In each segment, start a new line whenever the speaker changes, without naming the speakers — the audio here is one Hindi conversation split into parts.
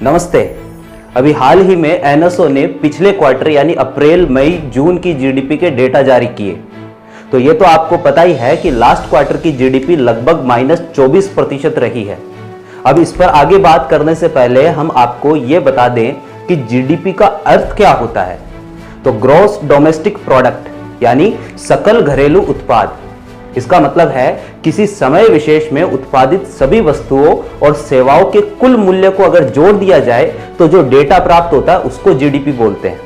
नमस्ते। अभी हाल ही में एनएसओ ने पिछले क्वार्टर यानी अप्रैल मई जून की जीडीपी के डेटा जारी किए। तो ये तो आपको पता ही है कि लास्ट क्वार्टर की जीडीपी लगभग -24% रही है। अब इस पर आगे बात करने से पहले हम आपको ये बता दें कि जीडीपी का अर्थ क्या होता है। तो ग्रॉस डोमेस्टिक प्रोडक्ट यानी सकल घरेलू उत्पाद, इसका मतलब है किसी समय विशेष में उत्पादित सभी वस्तुओं और सेवाओं के कुल मूल्य को अगर जोड़ दिया जाए तो जो डेटा प्राप्त होता है उसको जीडीपी बोलते हैं।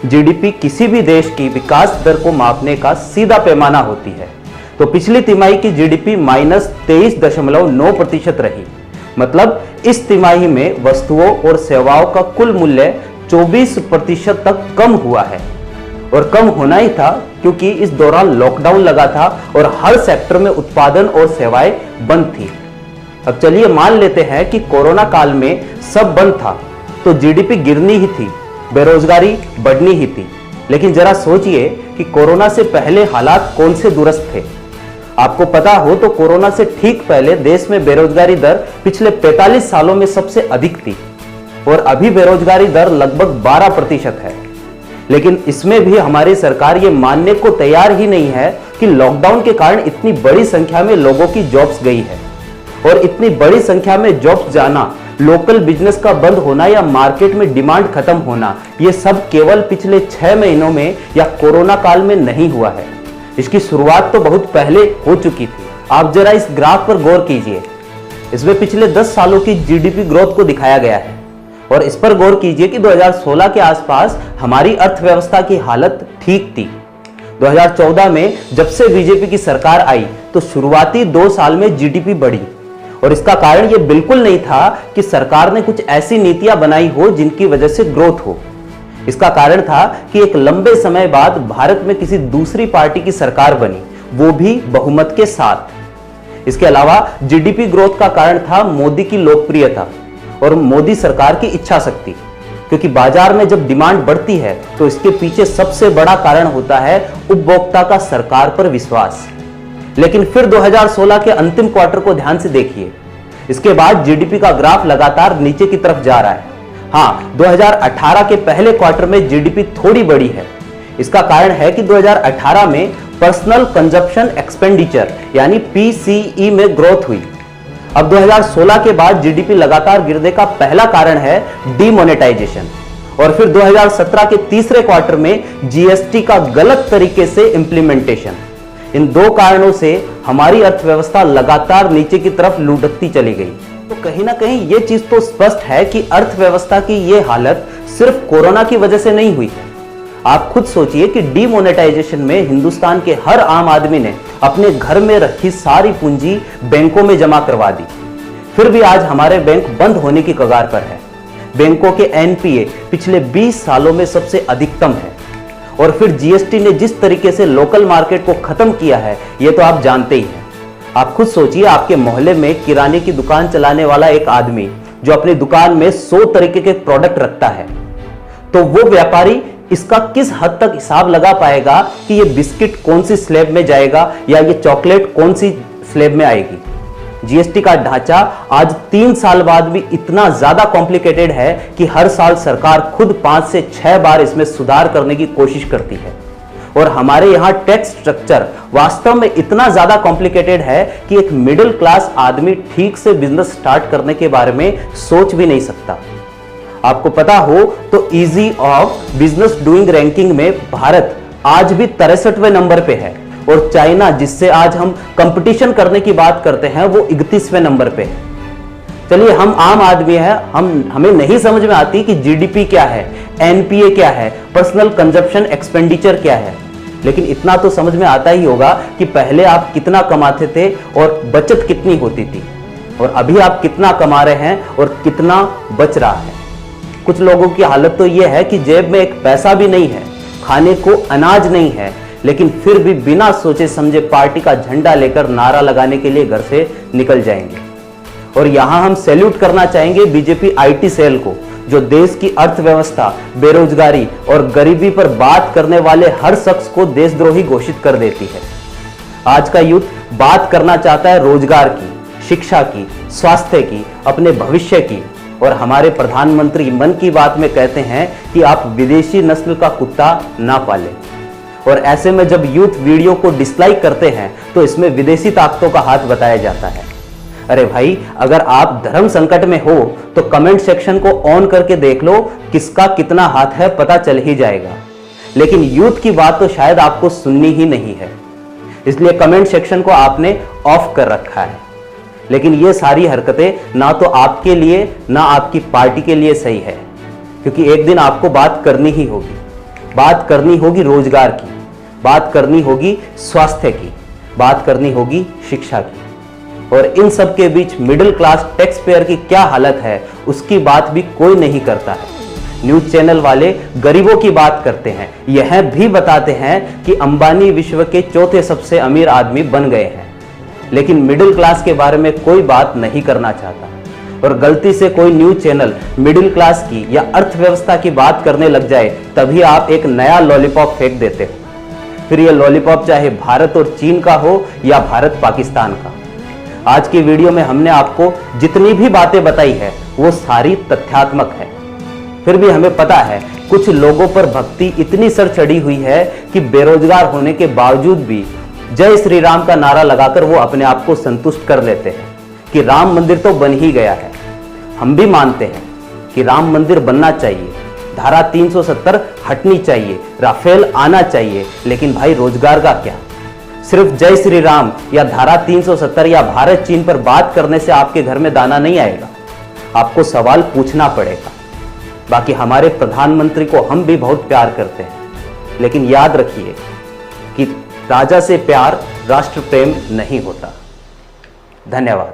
जीडीपी किसी भी देश की विकास दर को मापने का सीधा पैमाना होती है। तो पिछली तिमाही की जीडीपी -23.9% रही। मतलब इस तिमाही में वस्तुओं और सेवाओं का कुल मूल्य 24% तक कम हुआ है। और कम होना ही था क्योंकि इस दौरान लॉकडाउन लगा था और हर सेक्टर में उत्पादन और सेवाएं बंद थी। अब चलिए मान लेते हैं कि कोरोना काल में सब बंद था तो जीडीपी गिरनी ही थी, बेरोजगारी बढ़नी ही थी। लेकिन जरा सोचिए कि कोरोना से पहले हालात कौन से दुरुस्त थे। आपको पता हो तो कोरोना से ठीक पहले देश में बेरोजगारी दर पिछले 45 सालों में सबसे अधिक थी और अभी बेरोजगारी दर लगभग 12% है। लेकिन इसमें भी हमारी सरकार ये मानने को तैयार ही नहीं है कि लॉकडाउन के कारण इतनी बड़ी संख्या में लोगों की जॉब्स गई है। और इतनी बड़ी संख्या में जॉब्स जाना, लोकल बिजनेस का बंद होना या मार्केट में डिमांड खत्म होना, ये सब केवल पिछले 6 महीनों में या कोरोना काल में नहीं हुआ है। इसकी शुरुआत तो बहुत पहले हो चुकी थी। आप जरा इस ग्राफ पर गौर कीजिए। इसमें पिछले 10 सालों की जीडीपी ग्रोथ को दिखाया गया है और इस पर गौर कीजिए कि 2016 के आसपास हमारी अर्थव्यवस्था की हालत ठीक थी। 2014 में जब से बीजेपी की सरकार आई तो शुरुआती 2 साल में जीडीपी बढ़ी और इसका कारण यह बिल्कुल नहीं था कि सरकार ने कुछ ऐसी नीतियां बनाई हो जिनकी वजह से ग्रोथ हो। इसका कारण था कि एक लंबे समय बाद भारत में किसी दूसरी पार्टी की सरकार बनी, वो भी बहुमत के साथ। इसके अलावा जीडीपी ग्रोथ का कारण था मोदी की लोकप्रियता और मोदी सरकार की इच्छा शक्ति, क्योंकि बाजार में जब डिमांड बढ़ती है तो इसके पीछे सबसे बड़ा कारण होता है उपभोक्ता का सरकार पर विश्वास। लेकिन फिर 2016 के अंतिम क्वार्टर को ध्यान से देखिए। इसके बाद जीडीपी का ग्राफ लगातार नीचे की तरफ जा रहा है। हाँ, 2018 के पहले क्वार्टर में जीडीपी थोड़ी बढ़ी है। इसका कारण है कि 2018 में पर्सनल कंजप्शन एक्सपेंडिचर यानी पीसीई में ग्रोथ हुई। अब 2016 के बाद जीडीपी लगातार गिरने का पहला कारण है डीमोनेटाइजेशन और फिर 2017 के तीसरे क्वार्टर में जीएसटी का गलत तरीके से इंप्लीमेंटेशन। इन 2 कारणों से हमारी अर्थव्यवस्था लगातार नीचे की तरफ लुढ़कती चली गई। तो कहीं ना कहीं यह चीज तो स्पष्ट है कि अर्थव्यवस्था की यह हालत सिर्फ कोरोना की वजह से नहीं हुई है। आप खुद सोचिए कि डीमोनेटाइजेशन में हिंदुस्तान के हर आम आदमी ने अपने घर में रखी सारी पूंजी बैंकों में जमा करवा दी। फिर भी आज हमारे बैंक बंद होने की कगार पर है। बैंकों के एनपीए पिछले 20 सालों में सबसे अधिकतम है। और फिर जीएसटी ने जिस तरीके से लोकल मार्केट को खत्म किया है यह तो आप जानते ही हैं। आप खुद सोचिए, आपके मोहल्ले में किराने की दुकान चलाने वाला एक आदमी जो अपनी दुकान में 100 तरीके के प्रोडक्ट रखता है, तो वो व्यापारी इसका किस हद तक हिसाब लगा पाएगा कि ये बिस्किट कौन सी स्लैब में जाएगा या ये चॉकलेट कौन सी स्लैब में आएगी। जीएसटी का ढांचा आज 3 साल बाद भी इतना ज्यादा कॉम्प्लिकेटेड है कि हर साल सरकार खुद 5 से 6 बार इसमें सुधार करने की कोशिश करती है। और हमारे यहाँ टैक्स स्ट्रक्चर वास्तव में इतना ज्यादा कॉम्प्लिकेटेड है कि एक मिडिल क्लास आदमी ठीक से बिजनेस स्टार्ट करने के बारे में सोच भी नहीं सकता। आपको पता हो तो easy of business doing ranking में भारत आज भी 63वें नंबर पे है और चाइना, जिससे आज हम कंपटीशन करने की बात करते हैं, वो 31वें नंबर पे है। चलिए, हम आम आदमी हैं, हमें नहीं समझ में आती कि जीडीपी क्या है, एनपीए क्या है, पर्सनल कंजप्शन एक्सपेंडिचर क्या है। लेकिन इतना तो समझ में आता ही होगा कि पहले आप कितना कमाते थे और बचत कितनी होती थी और अभी आप कितना कमा रहे हैं और कितना बच रहा है। कुछ लोगों की हालत तो यह है कि जेब में एक पैसा भी नहीं है, खाने को अनाज नहीं है, लेकिन फिर भी बिना सोचे समझे पार्टी का झंडा लेकर नारा लगाने के लिए घर से निकल जाएंगे। और यहां हम सैल्यूट करना चाहेंगे बीजेपी आईटी सेल को, जो देश की अर्थव्यवस्था, बेरोजगारी और गरीबी पर बात करने वाले हर शख्स को देशद्रोही घोषित कर देती है। आज का यूथ बात करना चाहता है रोजगार की, शिक्षा की, स्वास्थ्य की, अपने भविष्य की, और हमारे प्रधानमंत्री मन की बात में कहते हैं कि आप विदेशी नस्ल का कुत्ता ना पालें। और ऐसे में जब यूथ वीडियो को डिसलाइक करते हैं तो इसमें विदेशी ताकतों का हाथ बताया जाता है। अरे भाई, अगर आप धर्म संकट में हो तो कमेंट सेक्शन को ऑन करके देख लो, किसका कितना हाथ है पता चल ही जाएगा। लेकिन यूथ की बात तो शायद आपको सुननी ही नहीं है, इसलिए कमेंट सेक्शन को आपने ऑफ कर रखा है। लेकिन ये सारी हरकतें ना तो आपके लिए ना आपकी पार्टी के लिए सही है, क्योंकि एक दिन आपको बात करनी ही होगी। बात करनी होगी रोजगार की, बात करनी होगी स्वास्थ्य की, बात करनी होगी शिक्षा की। और इन सब के बीच मिडिल क्लास टैक्स पेयर की क्या हालत है उसकी बात भी कोई नहीं करता है। न्यूज चैनल वाले गरीबों की बात करते हैं, यह भी बताते हैं कि अंबानी विश्व के चौथे सबसे अमीर आदमी बन गए हैं, लेकिन मिडिल क्लास के बारे में कोई बात नहीं करना चाहता। और गलती से कोई न्यूज चैनल मिडिल क्लास की या अर्थव्यवस्था की बात करने लग जाए तभी आप एक नया लॉलीपॉप फेंक देते हो। फिर यह लॉलीपॉप चाहे भारत और चीन का हो या भारत पाकिस्तान का। आज की वीडियो में हमने आपको जितनी भी बातें बताई है वो सारी तथ्यात्मक है। फिर भी हमें पता है कुछ लोगों पर भक्ति इतनी सर चढ़ी हुई है कि बेरोजगार होने के बावजूद भी जय श्री राम का नारा लगाकर वो अपने आप को संतुष्ट कर लेते हैं कि राम मंदिर तो बन ही गया है। हम भी मानते हैं कि राम मंदिर बनना चाहिए, धारा 370 हटनी चाहिए, राफेल आना चाहिए, लेकिन भाई रोजगार का क्या? सिर्फ जय श्री राम या धारा 370 या भारत चीन पर बात करने से आपके घर में दाना नहीं आएगा, आपको सवाल पूछना पड़ेगा। बाकी हमारे प्रधानमंत्री को हम भी बहुत प्यार करते हैं, लेकिन याद रखिए कि राजा से प्यार राष्ट्र प्रेम नहीं होता। धन्यवाद।